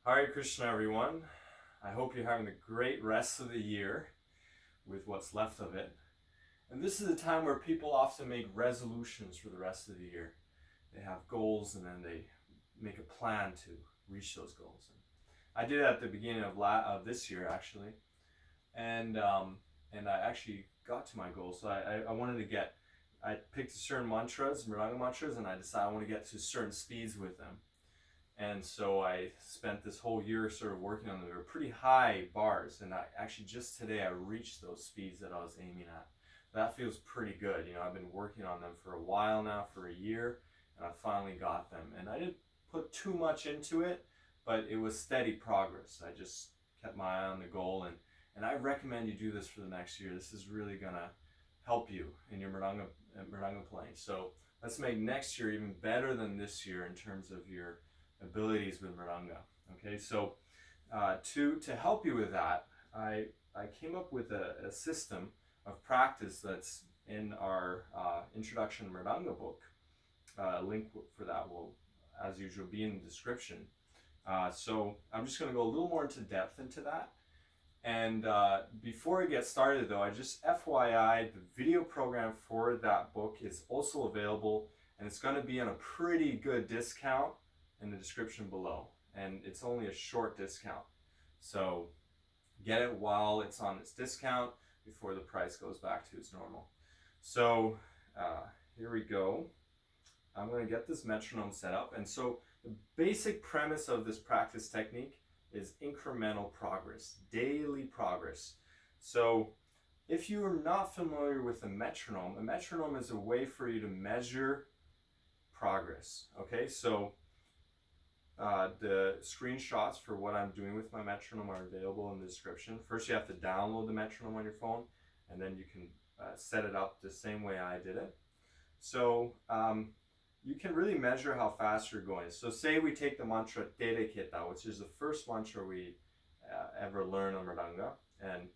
Hare Krishna, everyone. I hope you're having a great rest of the year with what's left of it. And this is a time where people often make resolutions for the rest of the year. They have goals and then they make a plan to reach those goals. And I did it at the beginning of this year, actually, and I actually got to my goal. So I wanted to get. I picked certain mantras, Mridanga mantras, and I decided I want to get to certain speeds with them. And so I spent this whole year sort of working on them. They were pretty high bars, and I actually just today I reached those speeds that I was aiming at. That feels pretty good. I've been working on them for a while now, for a year, and I finally got them. And I didn't put too much into it, but it was steady progress. I just kept my eye on the goal, and I recommend you do this for the next year. This is really gonna help you in your Mridanga playing. So let's make next year even better than this year in terms of your abilities with Mridanga. Okay, so to help you with that, I came up with a system of practice that's in our Introduction to Mridanga book. Link for that will, as usual, be in the description. So I'm just going to go a little more into depth into that. And before I get started, though, I just FYI, the video program for that book is also available, and it's going to be on a pretty good discount in the description below, and it's only a short discount, so get it while it's on its discount before the price goes back to its normal. So here we go. I'm going to get this metronome set up, and so the basic premise of this practice technique is incremental progress, daily progress. So if you are not familiar with a metronome is a way for you to measure progress. Okay, so the screenshots for what I'm doing with my metronome are available in the description. First, you have to download the metronome on your phone, and then you can set it up the same way I did it. So you can really measure how fast you're going. So say we take the mantra Tere Keta, which is the first mantra we ever learn on Mridanga, and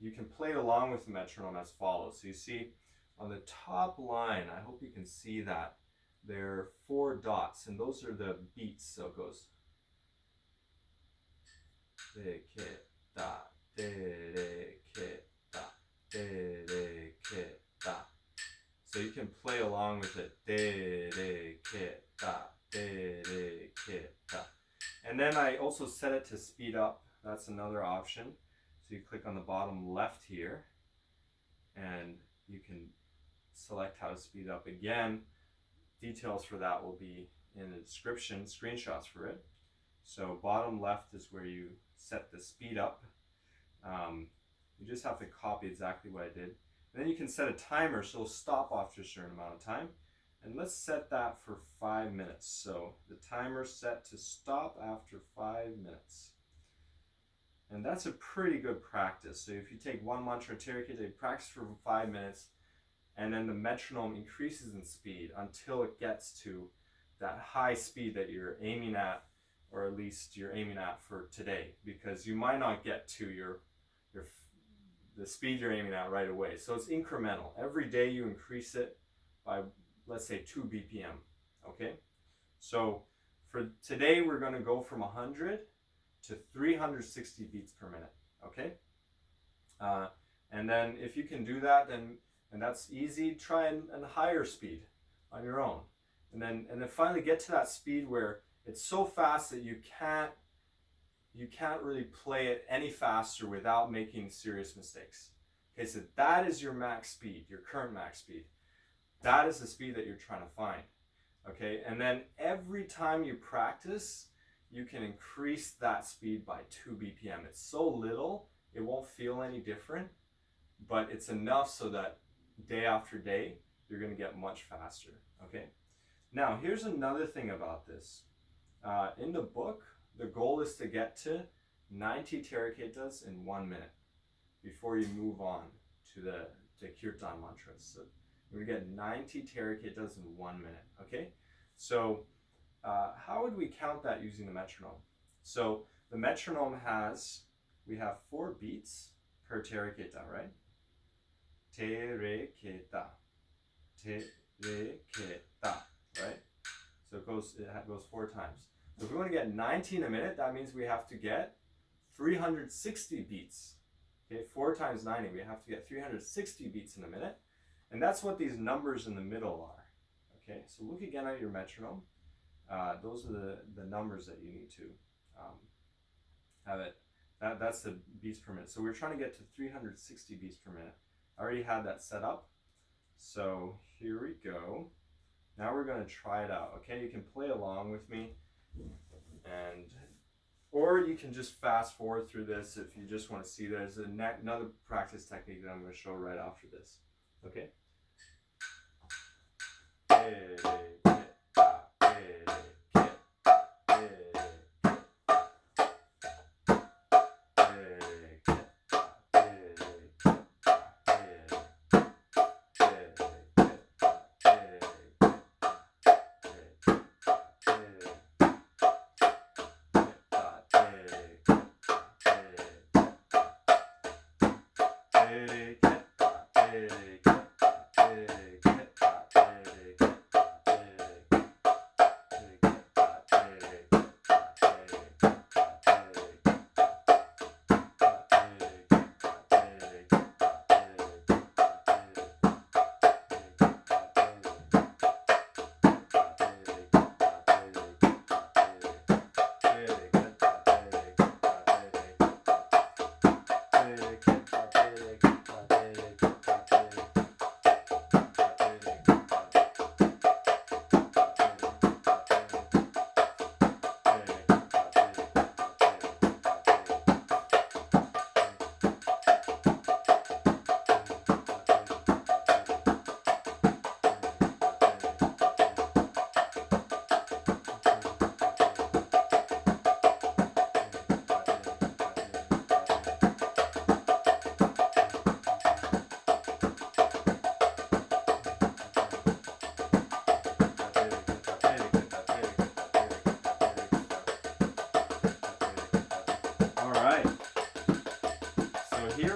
you can play along with the metronome as follows. So you see on the top line, I hope you can see that, there are 4 dots, and those are the beats. So it goes Tere Keta, Tere Keta, Tere Keta. So you can play along with it. Tere Keta, Tere Keta. And then I also set it to speed up. That's another option. So you click on the bottom left here, and you can select how to speed up again. Details for that will be in the description, screenshots for it. So bottom left is where you set the speed up. You just have to copy exactly what I did. And then you can set a timer, so it'll stop after a certain amount of time. And let's set that for 5 minutes. So the timer set to stop after 5 minutes. And that's a pretty good practice. So if you take one mantra, Tere Keta, you practice for 5 minutes, and then the metronome increases in speed until it gets to that high speed that you're aiming at, or at least you're aiming at for today, because you might not get to the speed you're aiming at right away. So it's incremental. Every day you increase it by, let's say, 2 BPM. Okay? So for today, we're going to go from 100 to 360 beats per minute. Okay? And then if you can do that, and that's easy, try a higher speed on your own. And then finally get to that speed where it's so fast that you can't really play it any faster without making serious mistakes. Okay, so that is your max speed, your current max speed. That is the speed that you're trying to find. Okay, and then every time you practice, you can increase that speed by 2 BPM. It's so little, it won't feel any different, but it's enough so that day after day, you're going to get much faster. Okay, now here's another thing about this. In the book, the goal is to get to 90 Tere Ketas in 1 minute before you move on to the Kirtan mantras. So you're going to get 90 Tere Ketas in 1 minute. Okay, so how would we count that using the metronome? So the metronome we have 4 beats per Tere Keta, right? Tere Keta, Tere Keta, right? So it goes 4 times. So if we want to get 19 a minute, that means we have to get 360 beats. Okay, 4 times 90, we have to get 360 beats in a minute. And that's what these numbers in the middle are. Okay, so look again at your metronome. Those are the numbers that you need to have it. That's the beats per minute. So we're trying to get to 360 beats per minute. I already had that set up. So here we go. Now we're going to try it out. Okay, you can play along with me, or you can just fast forward through this if you just want to see. There's another practice technique that I'm going to show right after this. Okay.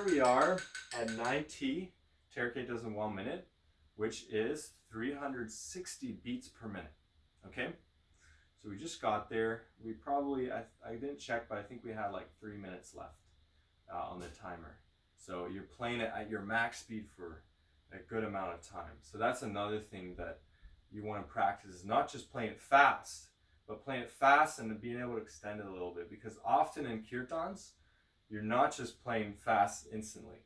We are at 9T, Terracate does in 1 minute, which is 360 beats per minute. Okay, so we just got there. We probably, I didn't check, but I think we had like 3 minutes left on the timer. So you're playing it at your max speed for a good amount of time. So that's another thing that you want to practice, is not just playing it fast, but playing it fast and being able to extend it a little bit, because often in kirtans, you're not just playing fast instantly.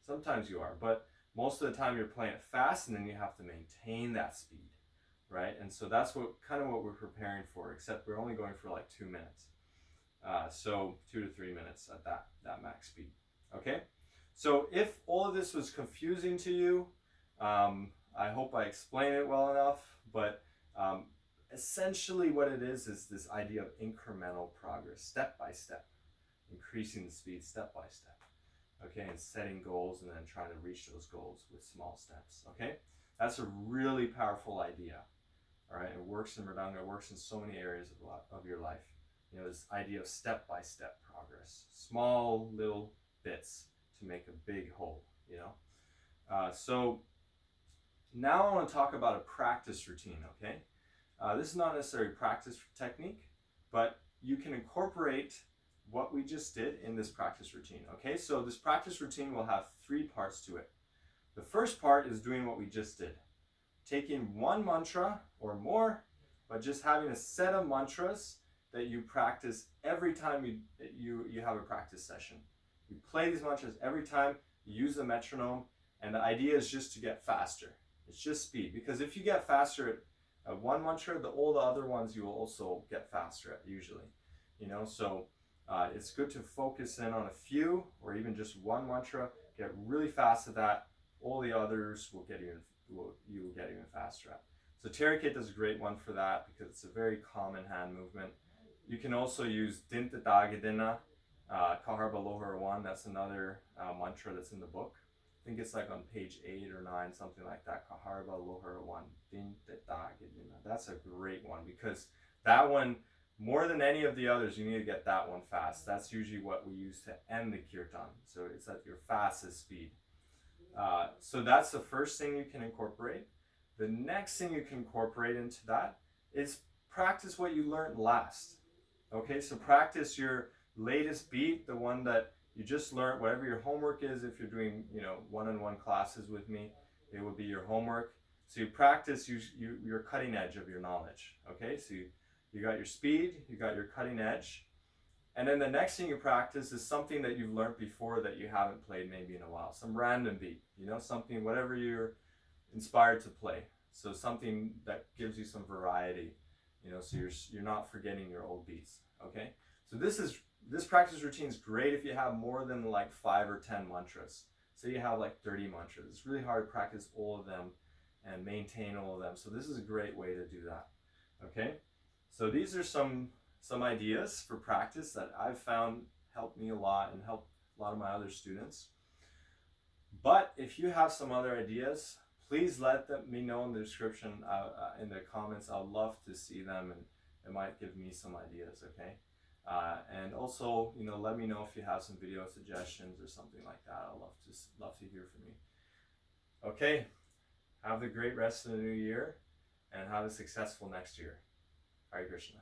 Sometimes you are, but most of the time you're playing it fast, and then you have to maintain that speed, right? And so that's what we're preparing for, except we're only going for like 2 minutes. So 2 to 3 minutes at that max speed. Okay? So if all of this was confusing to you, I hope I explained it well enough, but essentially what it is this idea of incremental progress, step by step. Increasing the speed step by step, okay, and setting goals and then trying to reach those goals with small steps. Okay, that's a really powerful idea. All right, it works in Mridanga, it works in so many areas of your life. You know, this idea of step by step progress, small little bits to make a big whole. You know, so now I want to talk about a practice routine. Okay, this is not necessarily practice technique, but you can incorporate what we just did in this practice routine. Okay, so this practice routine will have 3 parts to it. The first part is doing what we just did, taking one mantra or more, but just having a set of mantras that you practice every time you have a practice session. You play these mantras every time, you use the metronome, and the idea is just to get faster. It's just speed, because if you get faster at one mantra, all the other ones you will also get faster at usually. You know, so it's good to focus in on a few, or even just one mantra. Get really fast at that. All the others will get you will get even faster at. So Terracate does a great one for that, because it's a very common hand movement. You can also use Dinta Dagedina, Kaharba Lohar 1. That's another mantra that's in the book. I think it's like on page 8 or 9, something like that. Kaharba Lohar 1. Dinta Dagedina. That's a great one, because that one, more than any of the others, you need to get that one fast. That's usually what we use to end the kirtan. So it's at your fastest speed. So that's the first thing you can incorporate. The next thing you can incorporate into that is practice what you learned last. Okay, so practice your latest beat, the one that you just learned, whatever your homework is. If you're doing, one-on-one classes with me, it would be your homework. So you practice your cutting edge of your knowledge. Okay, so you got your speed, you got your cutting edge. And then the next thing you practice is something that you've learned before that you haven't played maybe in a while. Some random beat, something, whatever you're inspired to play. So something that gives you some variety, so you're not forgetting your old beats. Okay. So this practice routine is great if you have more than like 5 or 10 mantras. Say you have like 30 mantras. It's really hard to practice all of them and maintain all of them. So this is a great way to do that. Okay. So these are some ideas for practice that I've found help me a lot and help a lot of my other students. But if you have some other ideas, please let me know in the description, in the comments. I'd love to see them, and it might give me some ideas. Okay. And also, let me know if you have some video suggestions or something like that. I'd love to hear from you. Okay. Have a great rest of the new year, and have a successful next year. Hare Krishna.